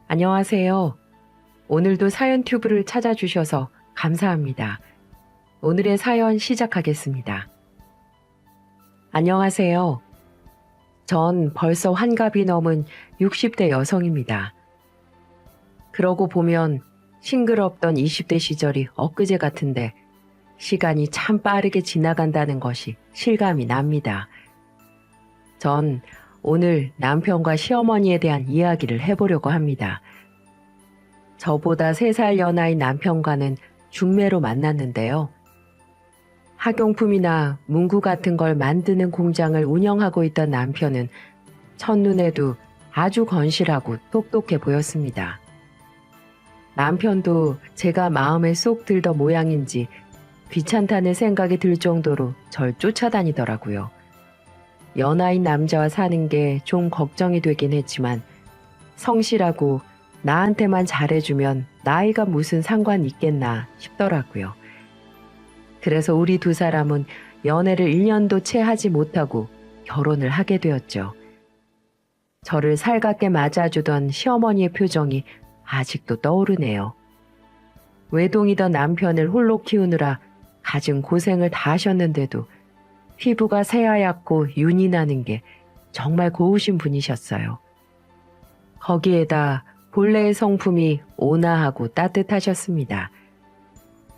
안녕하세요. 오늘도 사연 튜브를 찾아주셔서 감사합니다. 오늘의 사연 시작하겠습니다. 안녕하세요. 전 벌써 환갑이 넘은 60대 여성입니다. 그러고 보면 싱그럽던 20대 시절이 엊그제 같은데 시간이 참 빠르게 지나간다는 것이 실감이 납니다. 전 오늘 남편과 시어머니에 대한 이야기를 해보려고 합니다. 저보다 3살 연하인 남편과는 중매로 만났는데요. 학용품이나 문구 같은 걸 만드는 공장을 운영하고 있던 남편은 첫눈에도 아주 건실하고 똑똑해 보였습니다. 남편도 제가 마음에 쏙 들던 모양인지 귀찮다는 생각이 들 정도로 절 쫓아다니더라고요. 연하인 남자와 사는 게 좀 걱정이 되긴 했지만 성실하고 나한테만 잘해주면 나이가 무슨 상관 있겠나 싶더라고요. 그래서 우리 두 사람은 연애를 1년도 채 하지 못하고 결혼을 하게 되었죠. 저를 살갑게 맞아주던 시어머니의 표정이 아직도 떠오르네요. 외동이던 남편을 홀로 키우느라 갖은 고생을 다 하셨는데도 피부가 새하얗고 윤이 나는 게 정말 고우신 분이셨어요. 거기에다 본래의 성품이 온화하고 따뜻하셨습니다.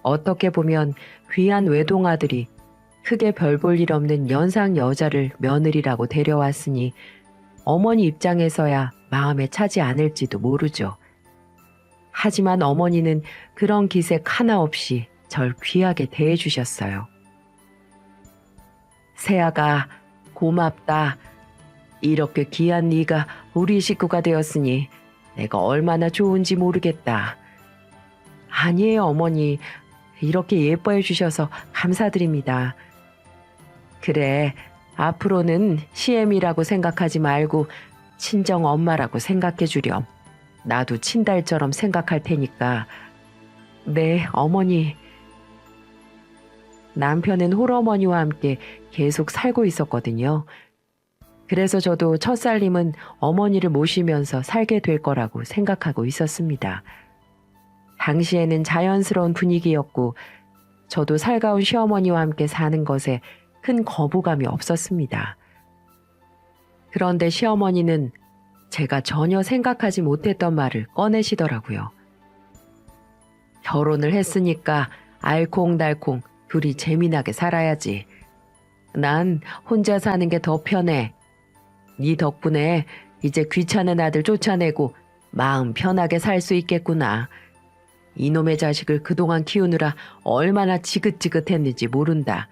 어떻게 보면 귀한 외동아들이 크게 별 볼 일 없는 연상 여자를 며느리라고 데려왔으니 어머니 입장에서야 마음에 차지 않을지도 모르죠. 하지만 어머니는 그런 기색 하나 없이 절 귀하게 대해주셨어요. 새아가 고맙다. 이렇게 귀한 네가 우리 식구가 되었으니 내가 얼마나 좋은지 모르겠다. 아니에요, 어머니. 이렇게 예뻐해 주셔서 감사드립니다. 그래, 앞으로는 시엠이라고 생각하지 말고 친정 엄마라고 생각해 주렴. 나도 친달처럼 생각할 테니까. 네, 어머니. 남편은 홀어머니와 함께 계속 살고 있었거든요. 그래서 저도 첫 살림은 어머니를 모시면서 살게 될 거라고 생각하고 있었습니다. 당시에는 자연스러운 분위기였고 저도 살가운 시어머니와 함께 사는 것에 큰 거부감이 없었습니다. 그런데 시어머니는 제가 전혀 생각하지 못했던 말을 꺼내시더라고요. 결혼을 했으니까 알콩달콩 둘이 재미나게 살아야지. 난 혼자 사는 게 더 편해. 네 덕분에 이제 귀찮은 아들 쫓아내고 마음 편하게 살 수 있겠구나. 이놈의 자식을 그동안 키우느라 얼마나 지긋지긋했는지 모른다.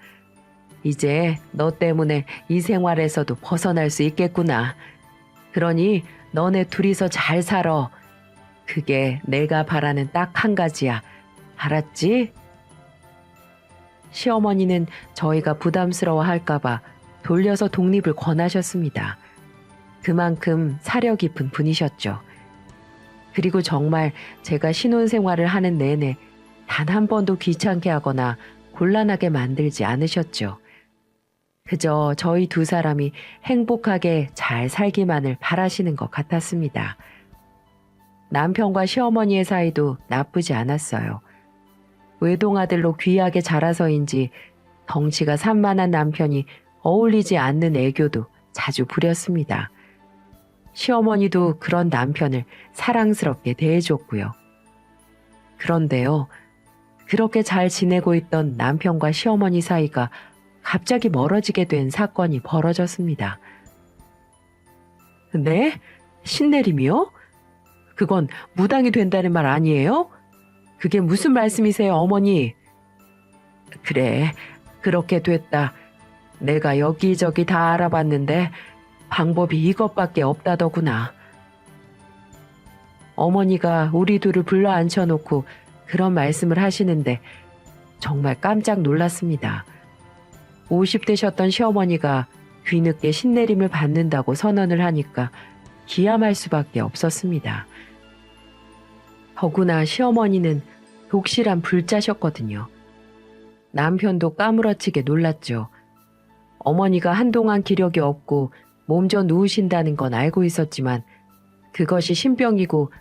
이제 너 때문에 이 생활에서도 벗어날 수 있겠구나. 그러니 너네 둘이서 잘 살아. 그게 내가 바라는 딱 한 가지야. 알았지? 시어머니는 저희가 부담스러워할까봐 돌려서 독립을 권하셨습니다. 그만큼 사려 깊은 분이셨죠. 그리고 정말 제가 신혼생활을 하는 내내 단 한 번도 귀찮게 하거나 곤란하게 만들지 않으셨죠. 그저 저희 두 사람이 행복하게 잘 살기만을 바라시는 것 같았습니다. 남편과 시어머니의 사이도 나쁘지 않았어요. 외동아들로 귀하게 자라서인지 덩치가 산만한 남편이 어울리지 않는 애교도 자주 부렸습니다. 시어머니도 그런 남편을 사랑스럽게 대해줬고요. 그런데요, 그렇게 잘 지내고 있던 남편과 시어머니 사이가 갑자기 멀어지게 된 사건이 벌어졌습니다. 네? 신내림이요? 그건 무당이 된다는 말 아니에요? 그게 무슨 말씀이세요, 어머니? 그래, 그렇게 됐다. 내가 여기저기 다 알아봤는데 방법이 이것밖에 없다더구나. 어머니가 우리 둘을 불러 앉혀놓고 그런 말씀을 하시는데 정말 깜짝 놀랐습니다. 50대셨던 시어머니가 뒤늦게 신내림을 받는다고 선언을 하니까 기함할 수밖에 없었습니다. 더구나 시어머니는 독실한 불자셨거든요. 남편도 까무러치게 놀랐죠. 어머니가 한동안 기력이 없고 몸져 누우신다는 건 알고 있었지만 그것이 신병이고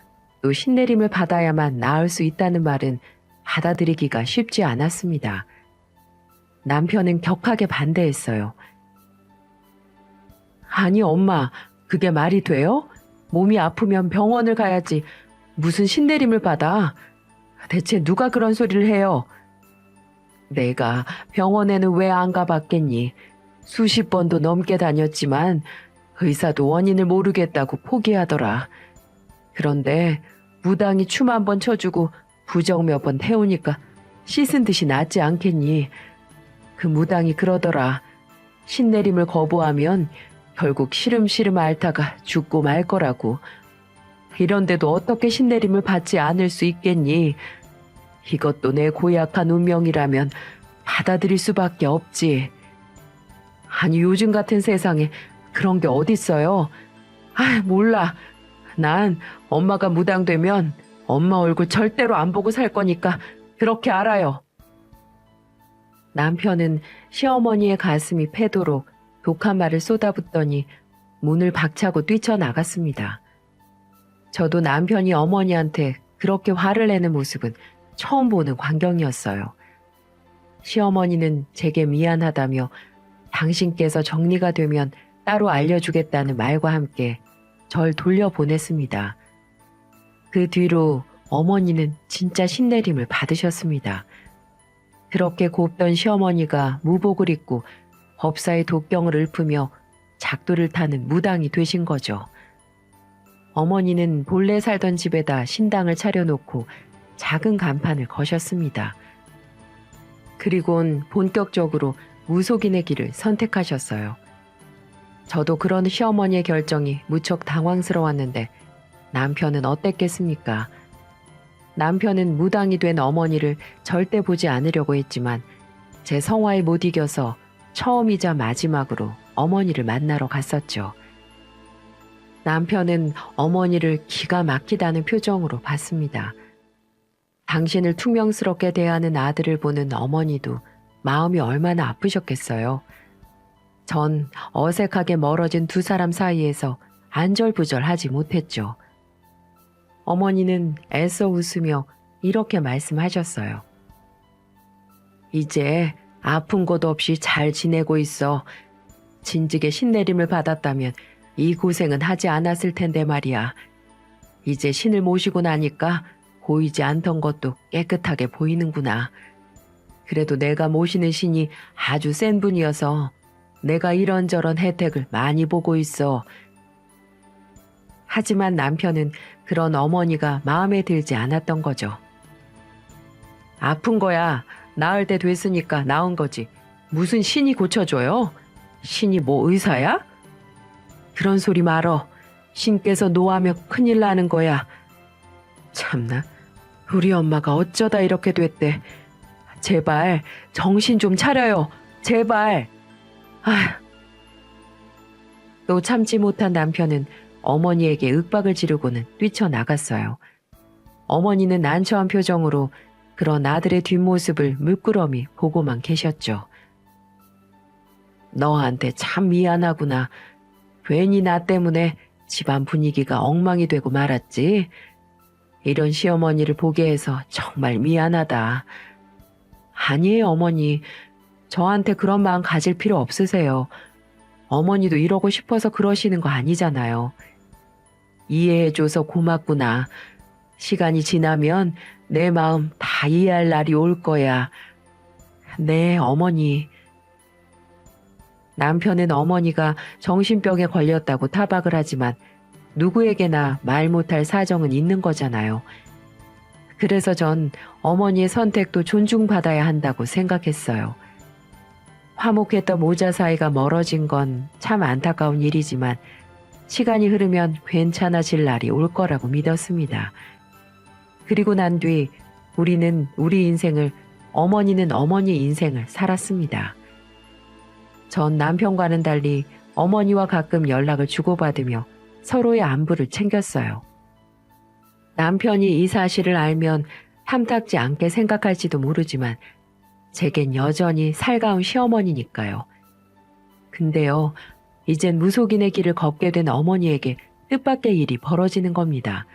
또 신내림을 받아야만 나을 수 있다는 말은 받아들이기가 쉽지 않았습니다. 남편은 격하게 반대했어요. 아니 엄마, 그게 말이 돼요? 몸이 아프면 병원을 가야지 무슨 신내림을 받아? 대체 누가 그런 소리를 해요? 내가 병원에는 왜 안 가봤겠니? 수십 번도 넘게 다녔지만 의사도 원인을 모르겠다고 포기하더라. 그런데 무당이 춤 한 번 쳐주고 부적 몇 번 태우니까 씻은 듯이 낫지 않겠니? 그 무당이 그러더라. 신내림을 거부하면 결국 시름시름 앓다가 죽고 말 거라고. 이런데도 어떻게 신내림을 받지 않을 수 있겠니? 이것도 내 고약한 운명이라면 받아들일 수밖에 없지. 아니 요즘 같은 세상에 그런 게 어딨어요? 아 몰라. 난 엄마가 무당되면 엄마 얼굴 절대로 안 보고 살 거니까 그렇게 알아요. 남편은 시어머니의 가슴이 패도록 독한 말을 쏟아붓더니 문을 박차고 뛰쳐나갔습니다. 저도 남편이 어머니한테 그렇게 화를 내는 모습은 처음 보는 광경이었어요. 시어머니는 제게 미안하다며 당신께서 정리가 되면 따로 알려주겠다는 말과 함께 절 돌려보냈습니다. 그 뒤로 어머니는 진짜 신내림을 받으셨습니다. 그렇게 곱던 시어머니가 무복을 입고 법사의 독경을 읊으며 작두를 타는 무당이 되신 거죠. 어머니는 본래 살던 집에다 신당을 차려놓고 작은 간판을 거셨습니다. 그리곤 본격적으로 무속인의 길을 선택하셨어요. 저도 그런 시어머니의 결정이 무척 당황스러웠는데 남편은 어땠겠습니까? 남편은 무당이 된 어머니를 절대 보지 않으려고 했지만 제 성화에 못 이겨서 처음이자 마지막으로 어머니를 만나러 갔었죠. 남편은 어머니를 기가 막히다는 표정으로 봤습니다. 당신을 퉁명스럽게 대하는 아들을 보는 어머니도 마음이 얼마나 아프셨겠어요. 전 어색하게 멀어진 두 사람 사이에서 안절부절하지 못했죠. 어머니는 애써 웃으며 이렇게 말씀하셨어요. 이제 아픈 곳 없이 잘 지내고 있어. 진즉에 신내림을 받았다면 이 고생은 하지 않았을 텐데 말이야. 이제 신을 모시고 나니까 보이지 않던 것도 깨끗하게 보이는구나. 그래도 내가 모시는 신이 아주 센 분이어서 내가 이런저런 혜택을 많이 보고 있어. 하지만 남편은 그런 어머니가 마음에 들지 않았던 거죠. 아픈 거야. 나을 때 됐으니까 나은 거지. 무슨 신이 고쳐줘요? 신이 뭐 의사야? 그런 소리 말어. 신께서 노하면 큰일 나는 거야. 참나, 우리 엄마가 어쩌다 이렇게 됐대. 제발 정신 좀 차려요. 제발. 아휴. 또 참지 못한 남편은 어머니에게 윽박을 지르고는 뛰쳐나갔어요. 어머니는 난처한 표정으로 그런 아들의 뒷모습을 물끄러미 보고만 계셨죠. 너한테 참 미안하구나. 괜히 나 때문에 집안 분위기가 엉망이 되고 말았지. 이런 시어머니를 보게 해서 정말 미안하다. 아니에요, 어머니. 저한테 그런 마음 가질 필요 없으세요. 어머니도 이러고 싶어서 그러시는 거 아니잖아요. 이해해줘서 고맙구나. 시간이 지나면 내 마음 다 이해할 날이 올 거야. 네, 어머니. 남편은 어머니가 정신병에 걸렸다고 타박을 하지만 누구에게나 말 못할 사정은 있는 거잖아요. 그래서 전 어머니의 선택도 존중받아야 한다고 생각했어요. 화목했던 모자 사이가 멀어진 건 참 안타까운 일이지만 시간이 흐르면 괜찮아질 날이 올 거라고 믿었습니다. 그리고 난 뒤 우리는 우리 인생을, 어머니는 어머니 인생을 살았습니다. 전 남편과는 달리 어머니와 가끔 연락을 주고받으며 서로의 안부를 챙겼어요. 남편이 이 사실을 알면 탐탁지 않게 생각할지도 모르지만 제겐 여전히 살가운 시어머니니까요. 근데요, 이젠 무속인의 길을 걷게 된 어머니에게 뜻밖의 일이 벌어지는 겁니다.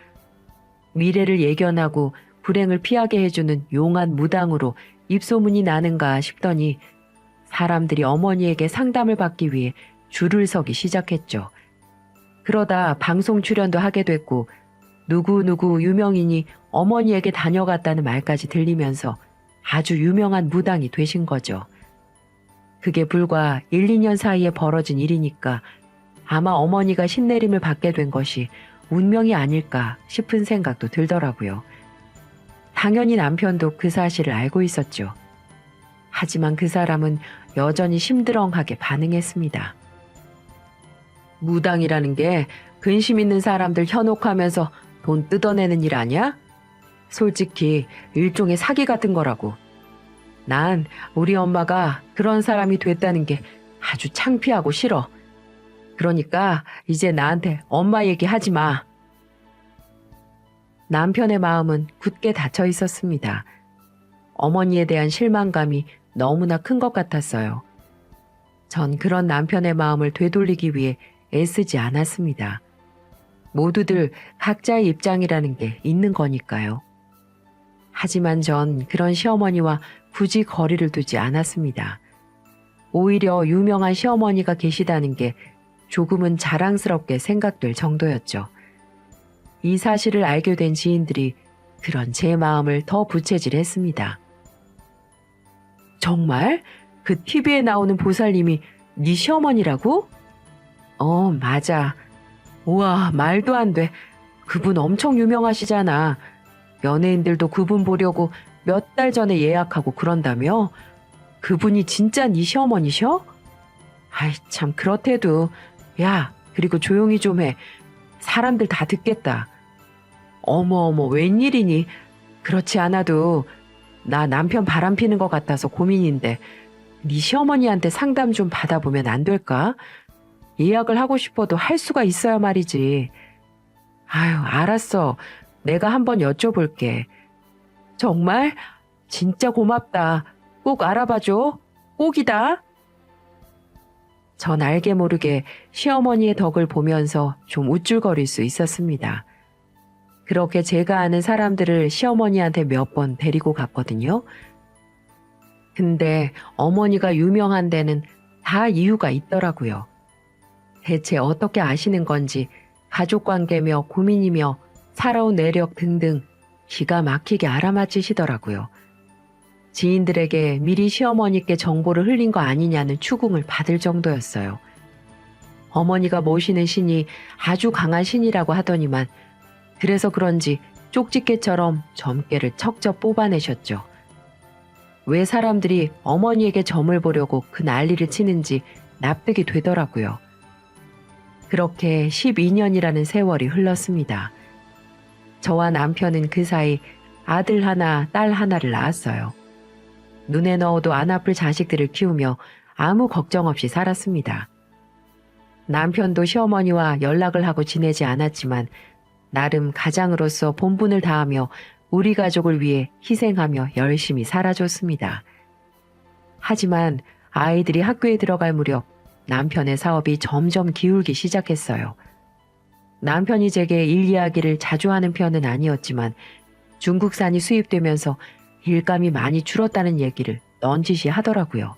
미래를 예견하고 불행을 피하게 해주는 용한 무당으로 입소문이 나는가 싶더니 사람들이 어머니에게 상담을 받기 위해 줄을 서기 시작했죠. 그러다 방송 출연도 하게 됐고 누구누구 유명인이 어머니에게 다녀갔다는 말까지 들리면서 아주 유명한 무당이 되신 거죠. 그게 불과 1, 2년 사이에 벌어진 일이니까 아마 어머니가 신내림을 받게 된 것이 운명이 아닐까 싶은 생각도 들더라고요. 당연히 남편도 그 사실을 알고 있었죠. 하지만 그 사람은 여전히 심드렁하게 반응했습니다. 무당이라는 게 근심 있는 사람들 현혹하면서 돈 뜯어내는 일 아니야? 솔직히 일종의 사기 같은 거라고. 난 우리 엄마가 그런 사람이 됐다는 게 아주 창피하고 싫어. 그러니까 이제 나한테 엄마 얘기하지 마. 남편의 마음은 굳게 닫혀 있었습니다. 어머니에 대한 실망감이 너무나 큰 것 같았어요. 전 그런 남편의 마음을 되돌리기 위해 애쓰지 않았습니다. 모두들 각자의 입장이라는 게 있는 거니까요. 하지만 전 그런 시어머니와 굳이 거리를 두지 않았습니다. 오히려 유명한 시어머니가 계시다는 게 조금은 자랑스럽게 생각될 정도였죠. 이 사실을 알게 된 지인들이 그런 제 마음을 더 부채질했습니다. 정말? 그 TV에 나오는 보살님이 네 시어머니라고? 맞아. 우와, 말도 안 돼. 그분 엄청 유명하시잖아. 연예인들도 그분 보려고 몇 달 전에 예약하고 그런다며? 그분이 진짜 네 시어머니셔? 아이 참 그렇대도. 야, 그리고 조용히 좀 해. 사람들 다 듣겠다. 어머 웬일이니? 그렇지 않아도 나 남편 바람피는 것 같아서 고민인데 네 시어머니한테 상담 좀 받아보면 안 될까? 예약을 하고 싶어도 할 수가 있어야 말이지. 아유, 알았어. 내가 한번 여쭤볼게. 정말? 진짜 고맙다. 꼭 알아봐줘. 꼭이다. 전 알게 모르게 시어머니의 덕을 보면서 좀 우쭐거릴 수 있었습니다. 그렇게 제가 아는 사람들을 시어머니한테 몇 번 데리고 갔거든요. 근데 어머니가 유명한 데는 다 이유가 있더라고요. 대체 어떻게 아시는 건지 가족관계며 고민이며 살아온 내력 등등 기가 막히게 알아맞히시더라고요. 지인들에게 미리 시어머니께 정보를 흘린 거 아니냐는 추궁을 받을 정도였어요. 어머니가 모시는 신이 아주 강한 신이라고 하더니만 그래서 그런지 쪽집게처럼 점괘를 척척 뽑아내셨죠. 왜 사람들이 어머니에게 점을 보려고 그 난리를 치는지 납득이 되더라고요. 그렇게 12년이라는 세월이 흘렀습니다. 저와 남편은 그 사이 아들 하나, 딸 하나를 낳았어요. 눈에 넣어도 안 아플 자식들을 키우며 아무 걱정 없이 살았습니다. 남편도 시어머니와 연락을 하고 지내지 않았지만 나름 가장으로서 본분을 다하며 우리 가족을 위해 희생하며 열심히 살아줬습니다. 하지만 아이들이 학교에 들어갈 무렵 남편의 사업이 점점 기울기 시작했어요. 남편이 제게 일 이야기를 자주 하는 편은 아니었지만 중국산이 수입되면서 일감이 많이 줄었다는 얘기를 넌지시 하더라고요.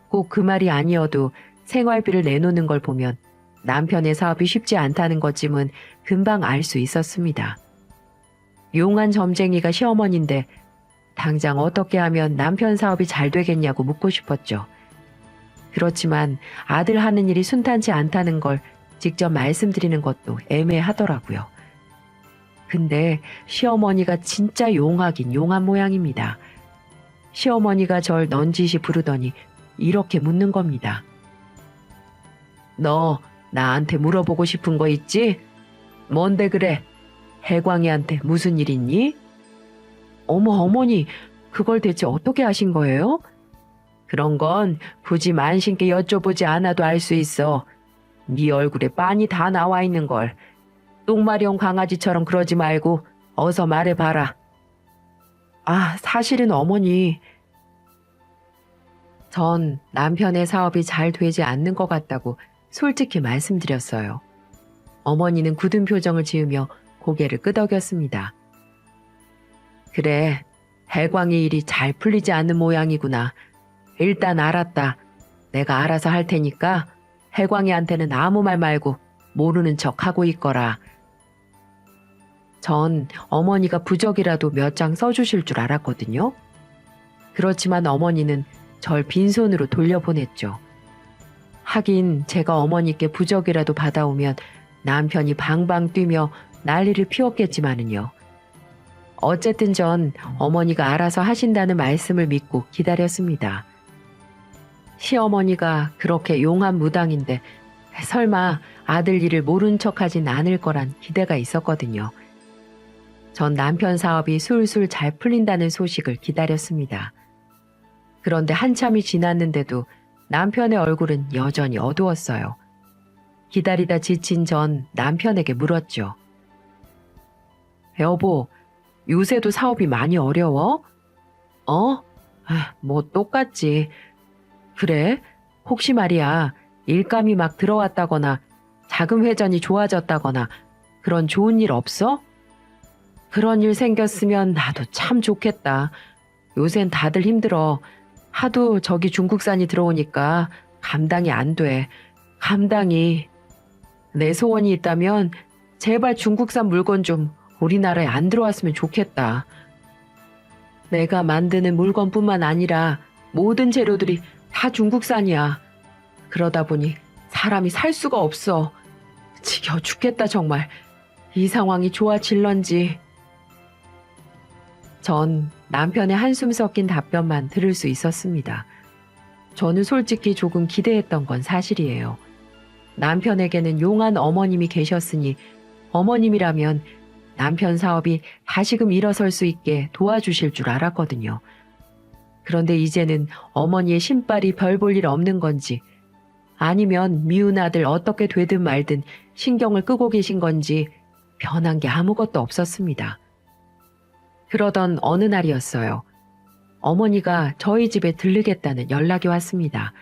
꼭 그 말이 아니어도 생활비를 내놓는 걸 보면 남편의 사업이 쉽지 않다는 것쯤은 금방 알 수 있었습니다. 용한 점쟁이가 시어머니인데 당장 어떻게 하면 남편 사업이 잘 되겠냐고 묻고 싶었죠. 그렇지만 아들 하는 일이 순탄치 않다는 걸 직접 말씀드리는 것도 애매하더라고요. 근데 시어머니가 진짜 용하긴 용한 모양입니다. 시어머니가 절 넌지시 부르더니 이렇게 묻는 겁니다. 너 나한테 물어보고 싶은 거 있지? 뭔데 그래? 해광이한테 무슨 일 있니? 어머 어머니, 그걸 대체 어떻게 아신 거예요? 그런 건 굳이 만신께 여쭤보지 않아도 알 수 있어. 네 얼굴에 빤히 다 나와 있는 걸. 똥마려운 강아지처럼 그러지 말고 어서 말해봐라. 아, 사실은 어머니. 전 남편의 사업이 잘 되지 않는 것 같다고 솔직히 말씀드렸어요. 어머니는 굳은 표정을 지으며 고개를 끄덕였습니다. 그래, 해광이 일이 잘 풀리지 않는 모양이구나. 일단 알았다. 내가 알아서 할 테니까 해광이한테는 아무 말 말고 모르는 척 하고 있거라. 전 어머니가 부적이라도 몇 장 써주실 줄 알았거든요. 그렇지만 어머니는 절 빈손으로 돌려보냈죠. 하긴 제가 어머니께 부적이라도 받아오면 남편이 방방 뛰며 난리를 피웠겠지만은요. 어쨌든 전 어머니가 알아서 하신다는 말씀을 믿고 기다렸습니다. 시어머니가 그렇게 용한 무당인데 설마 아들 일을 모른 척하진 않을 거란 기대가 있었거든요. 전 남편 사업이 술술 잘 풀린다는 소식을 기다렸습니다. 그런데 한참이 지났는데도 남편의 얼굴은 여전히 어두웠어요. 기다리다 지친 전 남편에게 물었죠. 여보, 요새도 사업이 많이 어려워? 뭐 똑같지. 그래? 혹시 말이야, 일감이 막 들어왔다거나 자금 회전이 좋아졌다거나 그런 좋은 일 없어? 그런 일 생겼으면 나도 참 좋겠다. 요샌 다들 힘들어. 하도 저기 중국산이 들어오니까 감당이 안 돼. 감당이. 내 소원이 있다면 제발 중국산 물건 좀 우리나라에 안 들어왔으면 좋겠다. 내가 만드는 물건뿐만 아니라 모든 재료들이 다 중국산이야. 그러다 보니 사람이 살 수가 없어. 지겨워 죽겠다 정말. 이 상황이 좋아질런지. 전 남편의 한숨 섞인 답변만 들을 수 있었습니다. 저는 솔직히 조금 기대했던 건 사실이에요. 남편에게는 용한 어머님이 계셨으니 어머님이라면 남편 사업이 다시금 일어설 수 있게 도와주실 줄 알았거든요. 그런데 이제는 어머니의 신발이 별 볼 일 없는 건지 아니면 미운 아들 어떻게 되든 말든 신경을 끄고 계신 건지 변한 게 아무것도 없었습니다. 그러던 어느 날이었어요. 어머니가 저희 집에 들르겠다는 연락이 왔습니다.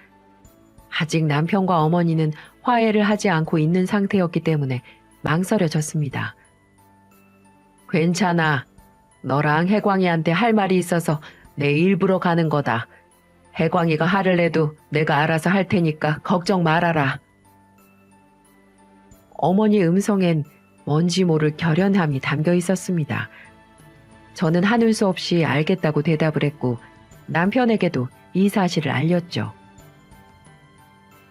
아직 남편과 어머니는 화해를 하지 않고 있는 상태였기 때문에 망설여졌습니다. 괜찮아. 너랑 해광이한테 할 말이 있어서 내 일부러 가는 거다. 해광이가 화를 내도 내가 알아서 할 테니까 걱정 말아라. 어머니 음성엔 뭔지 모를 결연함이 담겨 있었습니다. 저는 하는 수 없이 알겠다고 대답을 했고 남편에게도 이 사실을 알렸죠.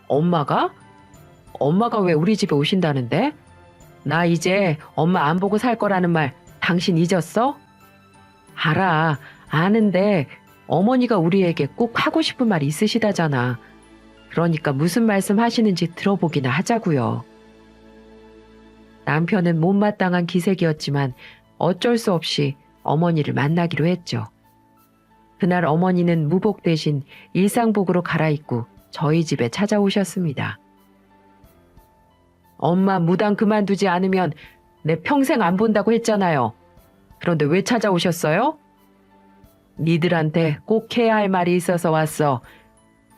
엄마가? 엄마가 왜 우리 집에 오신다는데? 나 이제 엄마 안 보고 살 거라는 말 당신 잊었어? 알아. 아는데 어머니가 우리에게 꼭 하고 싶은 말 있으시다잖아. 그러니까 무슨 말씀 하시는지 들어보기나 하자고요. 남편은 못마땅한 기색이었지만 어쩔 수 없이 어머니를 만나기로 했죠. 그날 어머니는 무복 대신 일상복으로 갈아입고 저희 집에 찾아오셨습니다. 엄마 무당 그만두지 않으면 내 평생 안 본다고 했잖아요. 그런데 왜 찾아오셨어요? 니들한테 꼭 해야 할 말이 있어서 왔어.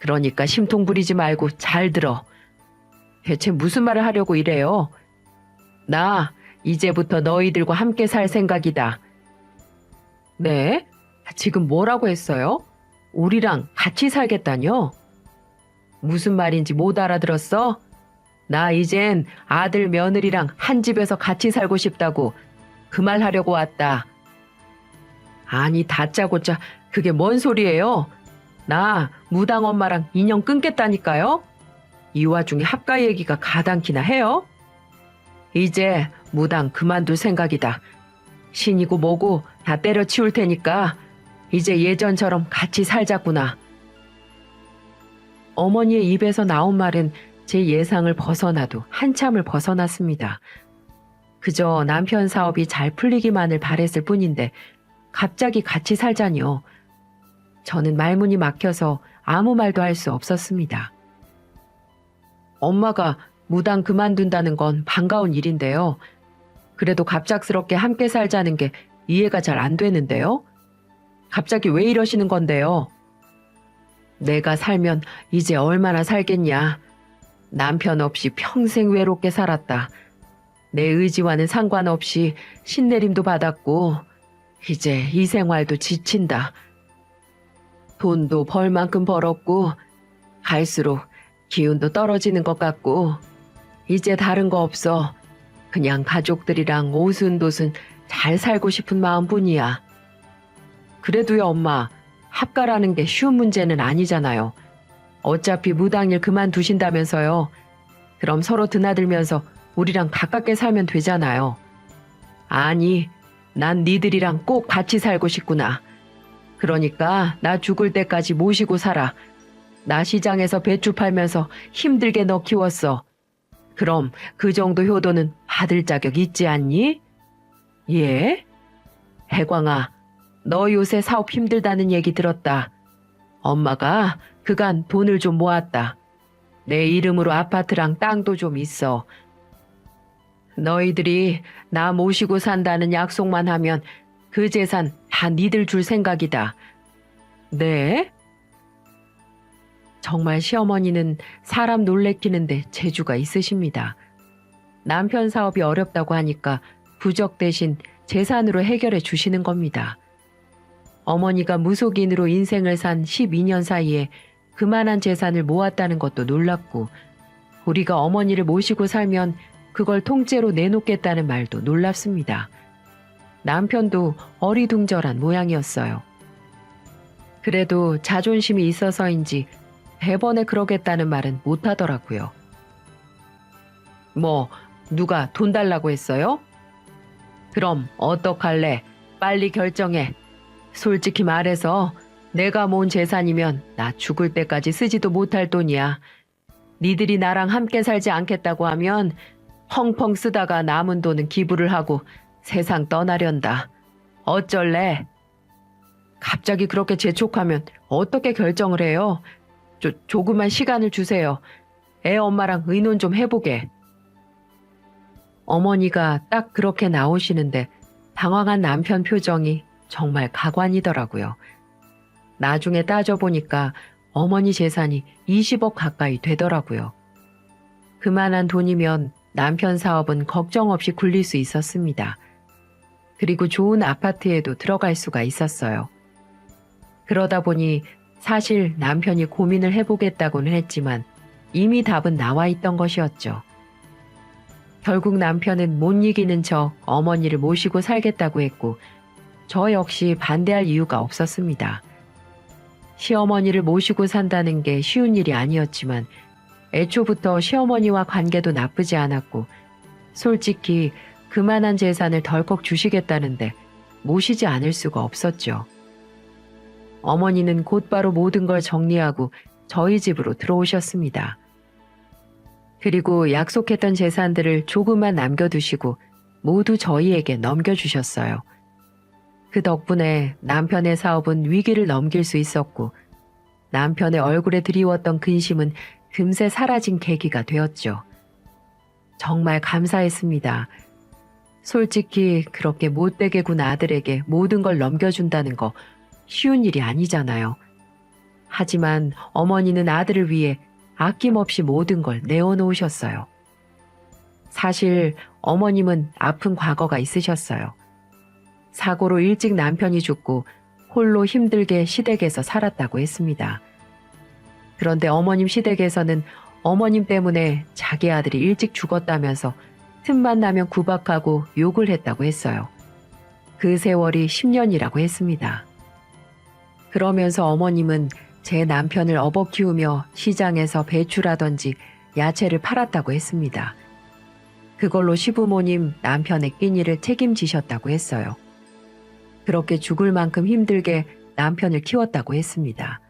그러니까 심통 부리지 말고 잘 들어. 대체 무슨 말을 하려고 이래요? 나 이제부터 너희들과 함께 살 생각이다. 네? 지금 뭐라고 했어요? 우리랑 같이 살겠다뇨? 무슨 말인지 못 알아들었어? 나 이젠 아들 며느리랑 한 집에서 같이 살고 싶다고 그 말 하려고 왔다. 아니 다짜고짜 그게 뭔 소리예요? 나 무당 엄마랑 인연 끊겠다니까요? 이 와중에 합가 얘기가 가당키나 해요? 이제 무당 그만둘 생각이다. 신이고 뭐고 다 때려치울 테니까 이제 예전처럼 같이 살자꾸나. 어머니의 입에서 나온 말은 제 예상을 벗어나도 한참을 벗어났습니다. 그저 남편 사업이 잘 풀리기만을 바랬을 뿐인데 갑자기 같이 살자니요. 저는 말문이 막혀서 아무 말도 할 수 없었습니다. 엄마가 무당 그만둔다는 건 반가운 일인데요. 그래도 갑작스럽게 함께 살자는 게 이해가 잘 안 되는데요. 갑자기 왜 이러시는 건데요? 내가 살면 이제 얼마나 살겠냐. 남편 없이 평생 외롭게 살았다. 내 의지와는 상관없이 신내림도 받았고 이제 이 생활도 지친다. 돈도 벌 만큼 벌었고 갈수록 기운도 떨어지는 것 같고 이제 다른 거 없어. 그냥 가족들이랑 오순도순 잘 살고 싶은 마음뿐이야. 그래도요, 엄마. 합가라는 게 쉬운 문제는 아니잖아요. 어차피 무당일 그만두신다면서요. 그럼 서로 드나들면서 우리랑 가깝게 살면 되잖아요. 아니, 난 니들이랑 꼭 같이 살고 싶구나. 그러니까 나 죽을 때까지 모시고 살아. 나 시장에서 배추 팔면서 힘들게 너 키웠어. 그럼 그 정도 효도는 받을 자격 있지 않니? 예? 해광아, 너 요새 사업 힘들다는 얘기 들었다. 엄마가 그간 돈을 좀 모았다. 내 이름으로 아파트랑 땅도 좀 있어. 너희들이 나 모시고 산다는 약속만 하면 그 재산 다 니들 줄 생각이다. 네? 정말 시어머니는 사람 놀래키는데 재주가 있으십니다. 남편 사업이 어렵다고 하니까 부적 대신 재산으로 해결해 주시는 겁니다. 어머니가 무속인으로 인생을 산 12년 사이에 그만한 재산을 모았다는 것도 놀랍고 우리가 어머니를 모시고 살면 그걸 통째로 내놓겠다는 말도 놀랍습니다. 남편도 어리둥절한 모양이었어요. 그래도 자존심이 있어서인지 대번에 그러겠다는 말은 못하더라고요. 뭐 누가 돈 달라고 했어요? 그럼 어떡할래? 빨리 결정해. 솔직히 말해서 내가 모은 재산이면 나 죽을 때까지 쓰지도 못할 돈이야. 니들이 나랑 함께 살지 않겠다고 하면 펑펑 쓰다가 남은 돈은 기부를 하고 세상 떠나련다. 어쩔래? 갑자기 그렇게 재촉하면 어떻게 결정을 해요? 조그만 시간을 주세요. 애 엄마랑 의논 좀 해보게. 어머니가 딱 그렇게 나오시는데 당황한 남편 표정이 정말 가관이더라고요. 나중에 따져보니까 어머니 재산이 20억 가까이 되더라고요. 그만한 돈이면 남편 사업은 걱정 없이 굴릴 수 있었습니다. 그리고 좋은 아파트에도 들어갈 수가 있었어요. 그러다 보니 사실 남편이 고민을 해보겠다고는 했지만 이미 답은 나와 있던 것이었죠. 결국 남편은 못 이기는 척 어머니를 모시고 살겠다고 했고 저 역시 반대할 이유가 없었습니다. 시어머니를 모시고 산다는 게 쉬운 일이 아니었지만 애초부터 시어머니와 관계도 나쁘지 않았고 솔직히 그만한 재산을 덜컥 주시겠다는데 모시지 않을 수가 없었죠. 어머니는 곧바로 모든 걸 정리하고 저희 집으로 들어오셨습니다. 그리고 약속했던 재산들을 조금만 남겨두시고 모두 저희에게 넘겨주셨어요. 그 덕분에 남편의 사업은 위기를 넘길 수 있었고 남편의 얼굴에 드리웠던 근심은 금세 사라진 계기가 되었죠. 정말 감사했습니다. 솔직히 그렇게 못되게 군 아들에게 모든 걸 넘겨준다는 거 쉬운 일이 아니잖아요. 하지만 어머니는 아들을 위해 아낌없이 모든 걸 내어놓으셨어요. 사실 어머님은 아픈 과거가 있으셨어요. 사고로 일찍 남편이 죽고 홀로 힘들게 시댁에서 살았다고 했습니다. 그런데 어머님 시댁에서는 어머님 때문에 자기 아들이 일찍 죽었다면서 틈만 나면 구박하고 욕을 했다고 했어요. 그 세월이 10년이라고 했습니다. 그러면서 어머님은 제 남편을 업어 키우며 시장에서 배추라든지 야채를 팔았다고 했습니다. 그걸로 시부모님 남편의 끼니를 책임지셨다고 했어요. 그렇게 죽을 만큼 힘들게 남편을 키웠다고 했습니다.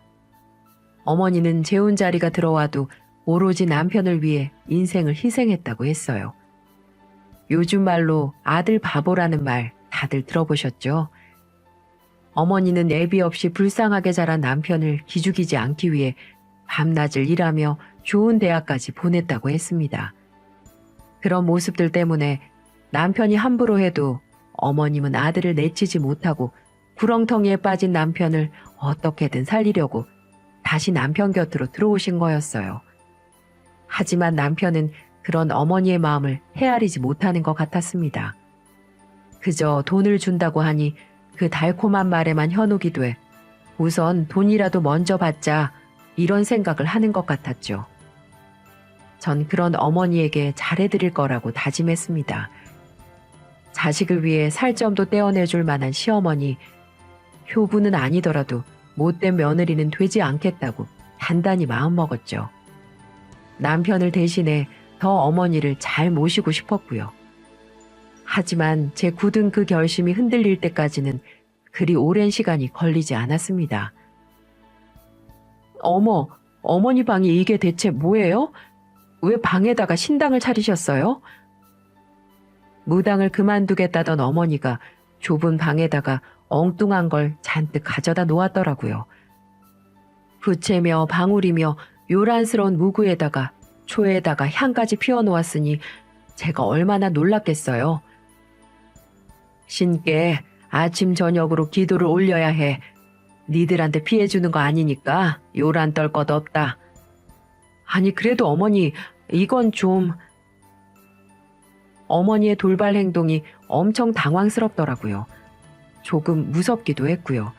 어머니는 재혼 자리가 들어와도 오로지 남편을 위해 인생을 희생했다고 했어요. 요즘 말로 아들 바보라는 말 다들 들어보셨죠? 어머니는 애비 없이 불쌍하게 자란 남편을 기죽이지 않기 위해 밤낮을 일하며 좋은 대학까지 보냈다고 했습니다. 그런 모습들 때문에 남편이 함부로 해도 어머님은 아들을 내치지 못하고 구렁텅이에 빠진 남편을 어떻게든 살리려고 다시 남편 곁으로 들어오신 거였어요. 하지만 남편은 그런 어머니의 마음을 헤아리지 못하는 것 같았습니다. 그저 돈을 준다고 하니 그 달콤한 말에만 현혹이 돼 우선 돈이라도 먼저 받자 이런 생각을 하는 것 같았죠. 전 그런 어머니에게 잘해드릴 거라고 다짐했습니다. 자식을 위해 살점도 떼어내줄 만한 시어머니, 효부는 아니더라도 못된 며느리는 되지 않겠다고 단단히 마음먹었죠. 남편을 대신해 더 어머니를 잘 모시고 싶었고요. 하지만 제 굳은 그 결심이 흔들릴 때까지는 그리 오랜 시간이 걸리지 않았습니다. 어머, 어머니 방이 이게 대체 뭐예요? 왜 방에다가 신당을 차리셨어요? 무당을 그만두겠다던 어머니가 좁은 방에다가 엉뚱한 걸 잔뜩 가져다 놓았더라고요. 부채며 방울이며 요란스러운 무구에다가 초에다가 향까지 피워놓았으니 제가 얼마나 놀랐겠어요. 신께 아침 저녁으로 기도를 올려야 해. 니들한테 피해주는 거 아니니까 요란 떨 것 없다. 아니 그래도 어머니 이건 좀... 어머니의 돌발 행동이 엄청 당황스럽더라고요. 조금 무섭기도 했고요.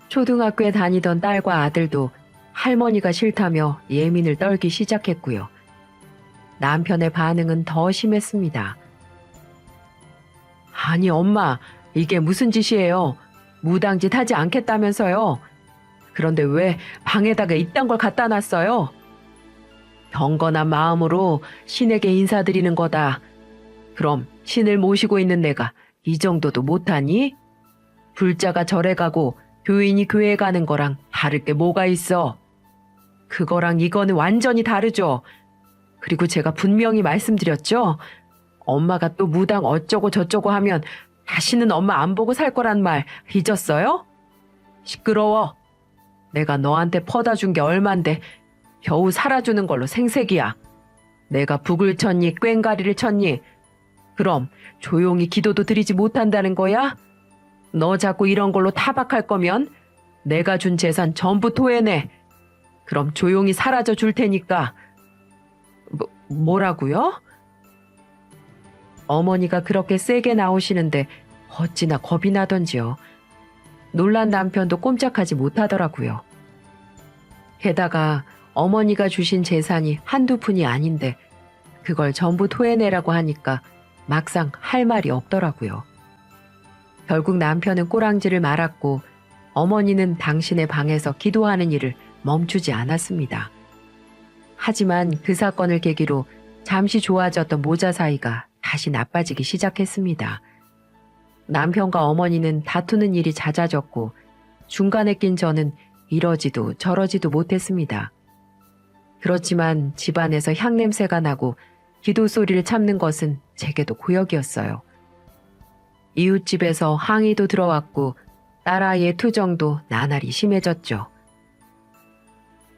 초등학교에 다니던 딸과 아들도 할머니가 싫다며 예민을 떨기 시작했고요. 남편의 반응은 더 심했습니다. 아니 엄마, 이게 무슨 짓이에요? 무당짓 하지 않겠다면서요. 그런데 왜 방에다가 이딴 걸 갖다 놨어요? 경건한 마음으로 신에게 인사드리는 거다. 그럼 신을 모시고 있는 내가 이 정도도 못하니? 불자가 절에 가고 교인이 교회 가는 거랑 다를 게 뭐가 있어? 그거랑 이거는 완전히 다르죠. 그리고 제가 분명히 말씀드렸죠. 엄마가 또 무당 어쩌고 저쩌고 하면 다시는 엄마 안 보고 살 거란 말 잊었어요? 시끄러워. 내가 너한테 퍼다 준 게 얼만데 겨우 살아주는 걸로 생색이야. 내가 북을 쳤니 꽹가리를 쳤니? 그럼 조용히 기도도 드리지 못한다는 거야? 너 자꾸 이런 걸로 타박할 거면 내가 준 재산 전부 토해내. 그럼 조용히 사라져 줄 테니까. 뭐라고요? 어머니가 그렇게 세게 나오시는데 어찌나 겁이 나던지요. 놀란 남편도 꼼짝하지 못하더라고요. 게다가 어머니가 주신 재산이 한두 푼이 아닌데 그걸 전부 토해내라고 하니까 막상 할 말이 없더라고요. 결국 남편은 꼬랑지를 말았고 어머니는 당신의 방에서 기도하는 일을 멈추지 않았습니다. 하지만 그 사건을 계기로 잠시 좋아졌던 모자 사이가 다시 나빠지기 시작했습니다. 남편과 어머니는 다투는 일이 잦아졌고 중간에 낀 저는 이러지도 저러지도 못했습니다. 그렇지만 집안에서 향냄새가 나고 기도 소리를 참는 것은 제게도 고역이었어요. 이웃집에서 항의도 들어왔고 딸아이의 투정도 나날이 심해졌죠.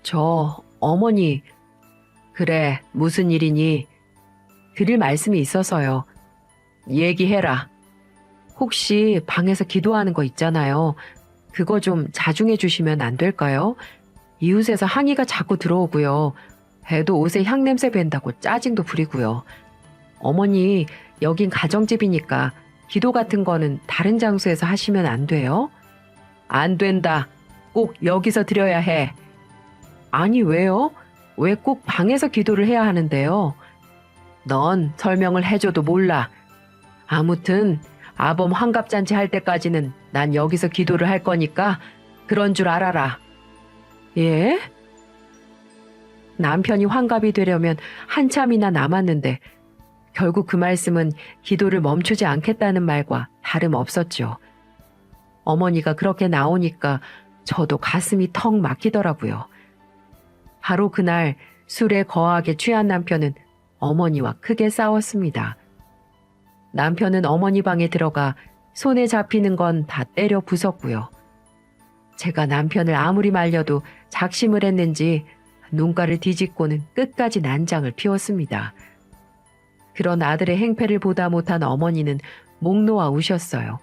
저 어머니, 그래 무슨 일이니? 드릴 말씀이 있어서요. 얘기해라. 혹시 방에서 기도하는 거 있잖아요. 그거 좀 자중해 주시면 안 될까요? 이웃에서 항의가 자꾸 들어오고요. 애도 옷에 향냄새 밴다고 짜증도 부리고요. 어머니, 여긴 가정집이니까 기도 같은 거는 다른 장소에서 하시면 안 돼요? 안 된다. 꼭 여기서 드려야 해. 아니 왜요? 왜 꼭 방에서 기도를 해야 하는데요? 넌 설명을 해줘도 몰라. 아무튼 아범 환갑잔치 할 때까지는 난 여기서 기도를 할 거니까 그런 줄 알아라. 예? 남편이 환갑이 되려면 한참이나 남았는데 결국 그 말씀은 기도를 멈추지 않겠다는 말과 다름없었죠. 어머니가 그렇게 나오니까 저도 가슴이 턱 막히더라고요. 바로 그날 술에 거하게 취한 남편은 어머니와 크게 싸웠습니다. 남편은 어머니 방에 들어가 손에 잡히는 건 다 때려 부쉈고요. 제가 남편을 아무리 말려도 작심을 했는지 눈가를 뒤집고는 끝까지 난장을 피웠습니다. 그런 아들의 행패를 보다 못한 어머니는 목 놓아 우셨어요.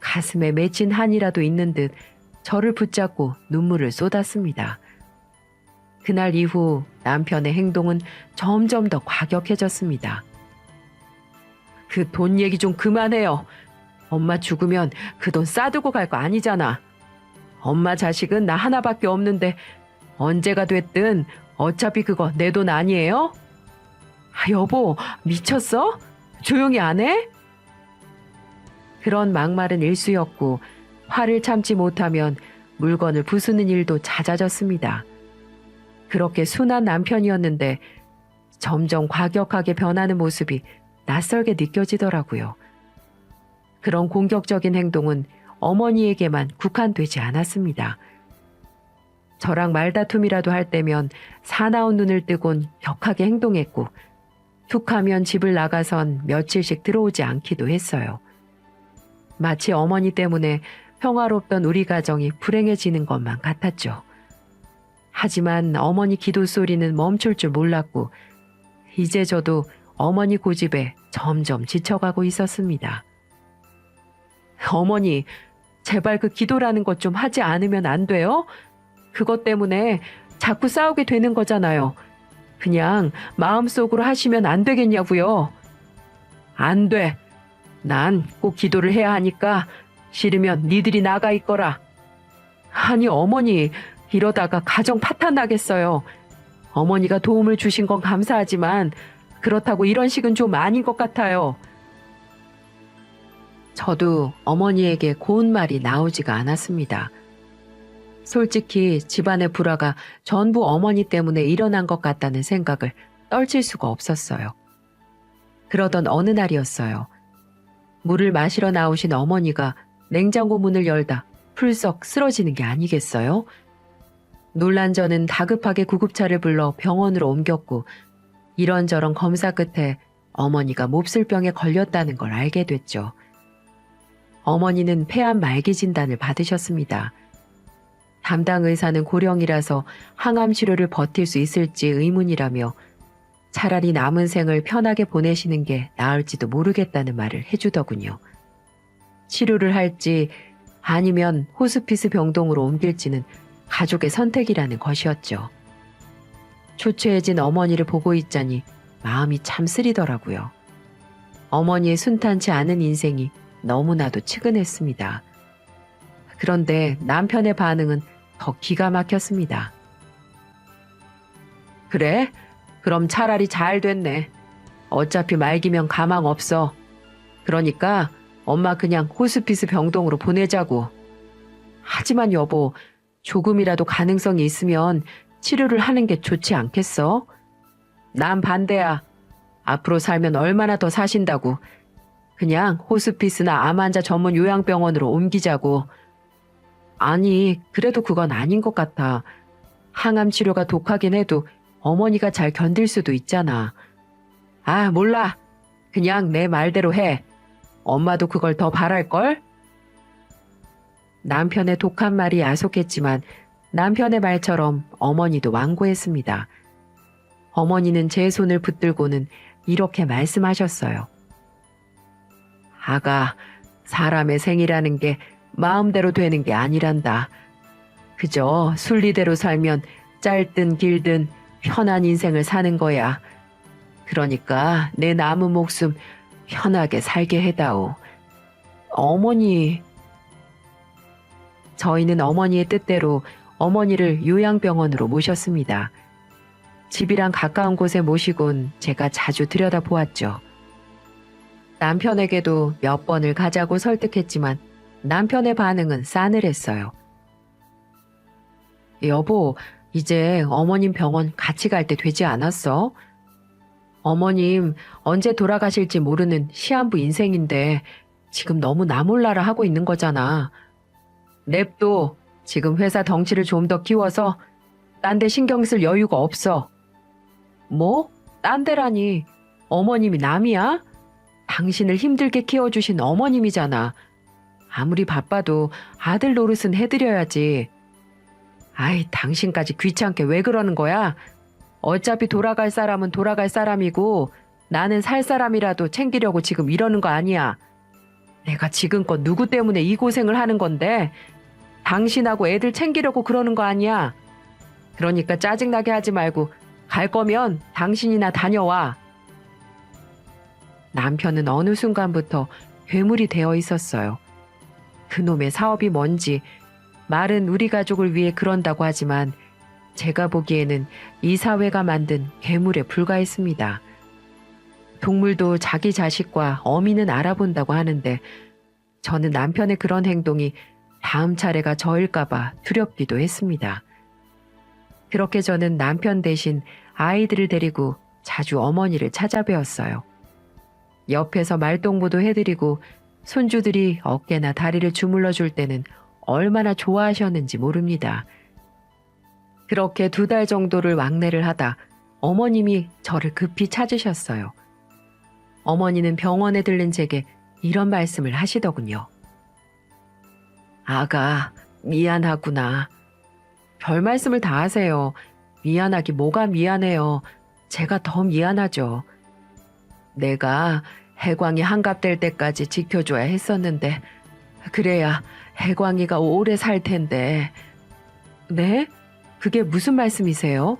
가슴에 맺힌 한이라도 있는 듯 저를 붙잡고 눈물을 쏟았습니다. 그날 이후 남편의 행동은 점점 더 과격해졌습니다. 그 돈 얘기 좀 그만해요. 엄마 죽으면 그 돈 싸두고 갈 거 아니잖아. 엄마 자식은 나 하나밖에 없는데 언제가 됐든 어차피 그거 내 돈 아니에요? 여보, 미쳤어? 조용히 안 해? 그런 막말은 일쑤였고 화를 참지 못하면 물건을 부수는 일도 잦아졌습니다. 그렇게 순한 남편이었는데 점점 과격하게 변하는 모습이 낯설게 느껴지더라고요. 그런 공격적인 행동은 어머니에게만 국한되지 않았습니다. 저랑 말다툼이라도 할 때면 사나운 눈을 뜨곤 격하게 행동했고 툭 하면 집을 나가선 며칠씩 들어오지 않기도 했어요. 마치 어머니 때문에 평화롭던 우리 가정이 불행해지는 것만 같았죠. 하지만 어머니 기도 소리는 멈출 줄 몰랐고 이제 저도 어머니 고집에 점점 지쳐가고 있었습니다. 어머니, 제발 그 기도라는 것 좀 하지 않으면 안 돼요? 그것 때문에 자꾸 싸우게 되는 거잖아요. 그냥 마음속으로 하시면 안 되겠냐고요. 안 돼. 난 꼭 기도를 해야 하니까 싫으면 니들이 나가 있거라. 아니 어머니, 이러다가 가정 파탄 나겠어요. 어머니가 도움을 주신 건 감사하지만 그렇다고 이런 식은 좀 아닌 것 같아요. 저도 어머니에게 고운 말이 나오지가 않았습니다. 솔직히 집안의 불화가 전부 어머니 때문에 일어난 것 같다는 생각을 떨칠 수가 없었어요. 그러던 어느 날이었어요. 물을 마시러 나오신 어머니가 냉장고 문을 열다 풀썩 쓰러지는 게 아니겠어요? 놀란 저는 다급하게 구급차를 불러 병원으로 옮겼고 이런저런 검사 끝에 어머니가 몹쓸병에 걸렸다는 걸 알게 됐죠. 어머니는 폐암 말기 진단을 받으셨습니다. 담당 의사는 고령이라서 항암 치료를 버틸 수 있을지 의문이라며 차라리 남은 생을 편하게 보내시는 게 나을지도 모르겠다는 말을 해주더군요. 치료를 할지 아니면 호스피스 병동으로 옮길지는 가족의 선택이라는 것이었죠. 초췌해진 어머니를 보고 있자니 마음이 참 쓰리더라고요. 어머니의 순탄치 않은 인생이 너무나도 측은했습니다. 그런데 남편의 반응은 더 기가 막혔습니다. 그래? 그럼 차라리 잘 됐네. 어차피 말기면 가망 없어. 그러니까 엄마 그냥 호스피스 병동으로 보내자고. 하지만 여보, 조금이라도 가능성이 있으면 치료를 하는 게 좋지 않겠어? 난 반대야. 앞으로 살면 얼마나 더 사신다고. 그냥 호스피스나 암 환자 전문 요양병원으로 옮기자고. 아니, 그래도 그건 아닌 것 같아. 항암 치료가 독하긴 해도 어머니가 잘 견딜 수도 있잖아. 아, 몰라. 그냥 내 말대로 해. 엄마도 그걸 더 바랄걸? 남편의 독한 말이 야속했지만 남편의 말처럼 어머니도 완고했습니다. 어머니는 제 손을 붙들고는 이렇게 말씀하셨어요. 아가, 사람의 생이라는 게 마음대로 되는 게 아니란다. 그저 순리대로 살면 짧든 길든 편한 인생을 사는 거야. 그러니까 내 남은 목숨 편하게 살게 해다오. 어머니. 저희는 어머니의 뜻대로 어머니를 요양병원으로 모셨습니다. 집이랑 가까운 곳에 모시곤 제가 자주 들여다보았죠. 남편에게도 몇 번을 가자고 설득했지만 남편의 반응은 싸늘했어요. 여보, 이제 어머님 병원 같이 갈 때 되지 않았어? 어머님 언제 돌아가실지 모르는 시한부 인생인데 지금 너무 나 몰라라 하고 있는 거잖아. 냅둬. 지금 회사 덩치를 좀 더 키워서 딴 데 신경 쓸 여유가 없어. 뭐? 딴 데라니. 어머님이 남이야? 당신을 힘들게 키워주신 어머님이잖아. 아무리 바빠도 아들 노릇은 해드려야지. 아이, 당신까지 귀찮게 왜 그러는 거야? 어차피 돌아갈 사람은 돌아갈 사람이고 나는 살 사람이라도 챙기려고 지금 이러는 거 아니야. 내가 지금껏 누구 때문에 이 고생을 하는 건데 당신하고 애들 챙기려고 그러는 거 아니야. 그러니까 짜증나게 하지 말고 갈 거면 당신이나 다녀와. 남편은 어느 순간부터 괴물이 되어 있었어요. 그놈의 사업이 뭔지 말은 우리 가족을 위해 그런다고 하지만 제가 보기에는 이 사회가 만든 괴물에 불과했습니다. 동물도 자기 자식과 어미는 알아본다고 하는데 저는 남편의 그런 행동이 다음 차례가 저일까봐 두렵기도 했습니다. 그렇게 저는 남편 대신 아이들을 데리고 자주 어머니를 찾아뵈었어요. 옆에서 말동무도 해드리고 손주들이 어깨나 다리를 주물러 줄 때는 얼마나 좋아하셨는지 모릅니다. 그렇게 2달 정도를 왕래를 하다 어머님이 저를 급히 찾으셨어요. 어머니는 병원에 들른 제게 이런 말씀을 하시더군요. 아가, 미안하구나. 별 말씀을 다 하세요. 미안하기 뭐가 미안해요. 제가 더 미안하죠. 내가 해광이 한갑될 때까지 지켜줘야 했었는데 그래야 해광이가 오래 살 텐데. 네? 그게 무슨 말씀이세요?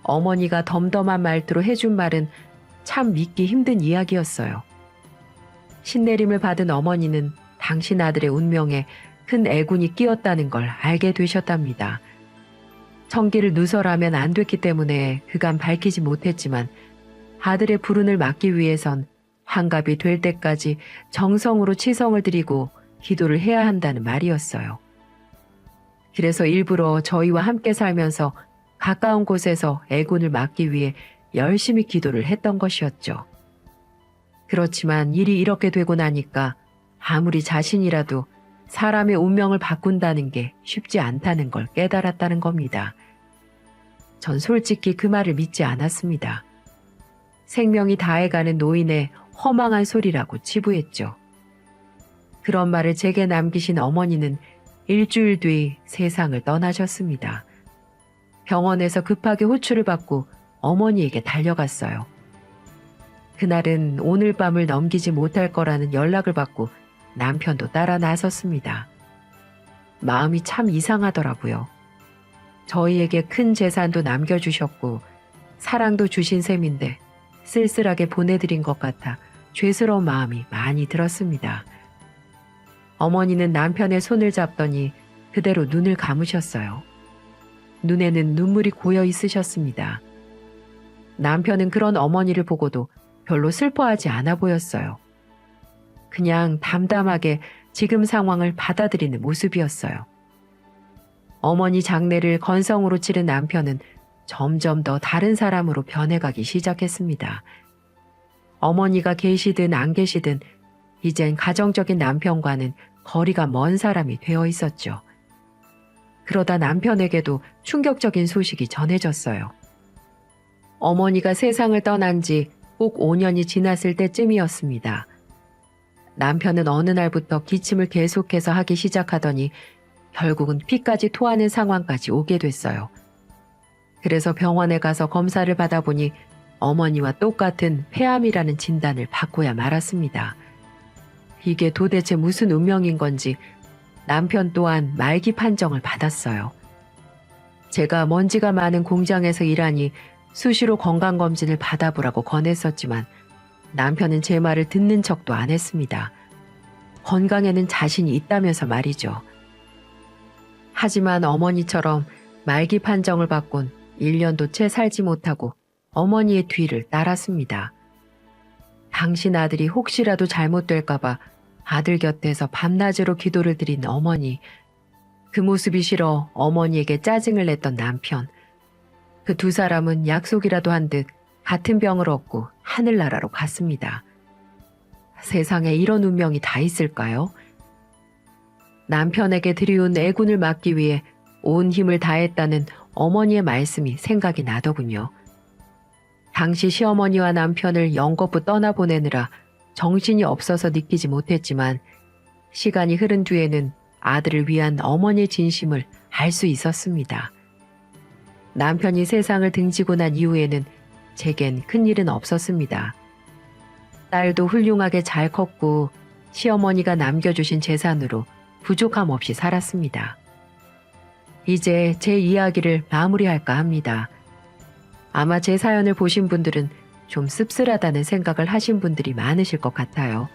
어머니가 덤덤한 말투로 해준 말은 참 믿기 힘든 이야기였어요. 신내림을 받은 어머니는 당신 아들의 운명에 큰 애군이 끼었다는 걸 알게 되셨답니다. 청기를 누설하면 안 됐기 때문에 그간 밝히지 못했지만 아들의 불운을 막기 위해선 환갑이 될 때까지 정성으로 치성을 드리고 기도를 해야 한다는 말이었어요. 그래서 일부러 저희와 함께 살면서 가까운 곳에서 애군을 막기 위해 열심히 기도를 했던 것이었죠. 그렇지만 일이 이렇게 되고 나니까 아무리 자신이라도 사람의 운명을 바꾼다는 게 쉽지 않다는 걸 깨달았다는 겁니다. 전 솔직히 그 말을 믿지 않았습니다. 생명이 다해가는 노인의 허망한 소리라고 치부했죠. 그런 말을 제게 남기신 어머니는 일주일 뒤 세상을 떠나셨습니다. 병원에서 급하게 호출을 받고 어머니에게 달려갔어요. 그날은 오늘 밤을 넘기지 못할 거라는 연락을 받고 남편도 따라 나섰습니다. 마음이 참 이상하더라고요. 저희에게 큰 재산도 남겨주셨고 사랑도 주신 셈인데 쓸쓸하게 보내드린 것 같아 죄스러운 마음이 많이 들었습니다. 어머니는 남편의 손을 잡더니 그대로 눈을 감으셨어요. 눈에는 눈물이 고여 있으셨습니다. 남편은 그런 어머니를 보고도 별로 슬퍼하지 않아 보였어요. 그냥 담담하게 지금 상황을 받아들이는 모습이었어요. 어머니 장례를 건성으로 치른 남편은 점점 더 다른 사람으로 변해가기 시작했습니다. 어머니가 계시든 안 계시든 이젠 가정적인 남편과는 거리가 먼 사람이 되어 있었죠. 그러다 남편에게도 충격적인 소식이 전해졌어요. 어머니가 세상을 떠난 지 꼭 5년이 지났을 때쯤이었습니다. 남편은 어느 날부터 기침을 계속해서 하기 시작하더니 결국은 피까지 토하는 상황까지 오게 됐어요. 그래서 병원에 가서 검사를 받아보니 어머니와 똑같은 폐암이라는 진단을 받고야 말았습니다. 이게 도대체 무슨 운명인 건지 남편 또한 말기 판정을 받았어요. 제가 먼지가 많은 공장에서 일하니 수시로 건강검진을 받아보라고 권했었지만 남편은 제 말을 듣는 척도 안 했습니다. 건강에는 자신이 있다면서 말이죠. 하지만 어머니처럼 말기 판정을 받곤 1년도 채 살지 못하고 어머니의 뒤를 따랐습니다. 당신 아들이 혹시라도 잘못될까봐 아들 곁에서 밤낮으로 기도를 드린 어머니, 그 모습이 싫어 어머니에게 짜증을 냈던 남편, 그 2사람은 약속이라도 한 듯 같은 병을 얻고 하늘나라로 갔습니다. 세상에 이런 운명이 다 있을까요? 남편에게 드리운 애군을 막기 위해 온 힘을 다했다는 어머니의 말씀이 생각이 나더군요. 당시 시어머니와 남편을 영겁부 떠나보내느라 정신이 없어서 느끼지 못했지만 시간이 흐른 뒤에는 아들을 위한 어머니의 진심을 알 수 있었습니다. 남편이 세상을 등지고 난 이후에는 제겐 큰일은 없었습니다. 딸도 훌륭하게 잘 컸고 시어머니가 남겨주신 재산으로 부족함 없이 살았습니다. 이제 제 이야기를 마무리할까 합니다. 아마 제 사연을 보신 분들은 좀 씁쓸하다는 생각을 하신 분들이 많으실 것 같아요.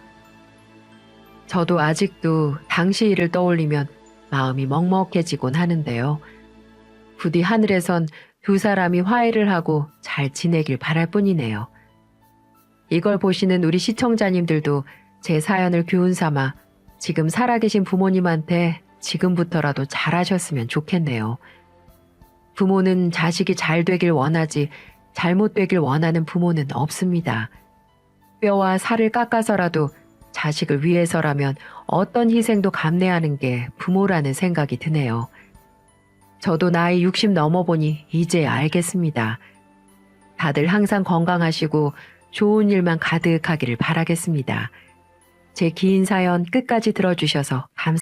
저도 아직도 당시 일을 떠올리면 마음이 먹먹해지곤 하는데요. 부디 하늘에선 두 사람이 화해를 하고 잘 지내길 바랄 뿐이네요. 이걸 보시는 우리 시청자님들도 제 사연을 교훈 삼아 지금 살아계신 부모님한테 지금부터라도 잘하셨으면 좋겠네요. 부모는 자식이 잘 되길 원하지 잘못되길 원하는 부모는 없습니다. 뼈와 살을 깎아서라도 자식을 위해서라면 어떤 희생도 감내하는 게 부모라는 생각이 드네요. 저도 나이 60 넘어보니 이제 알겠습니다. 다들 항상 건강하시고 좋은 일만 가득하기를 바라겠습니다. 제 긴 사연 끝까지 들어주셔서 감사합니다.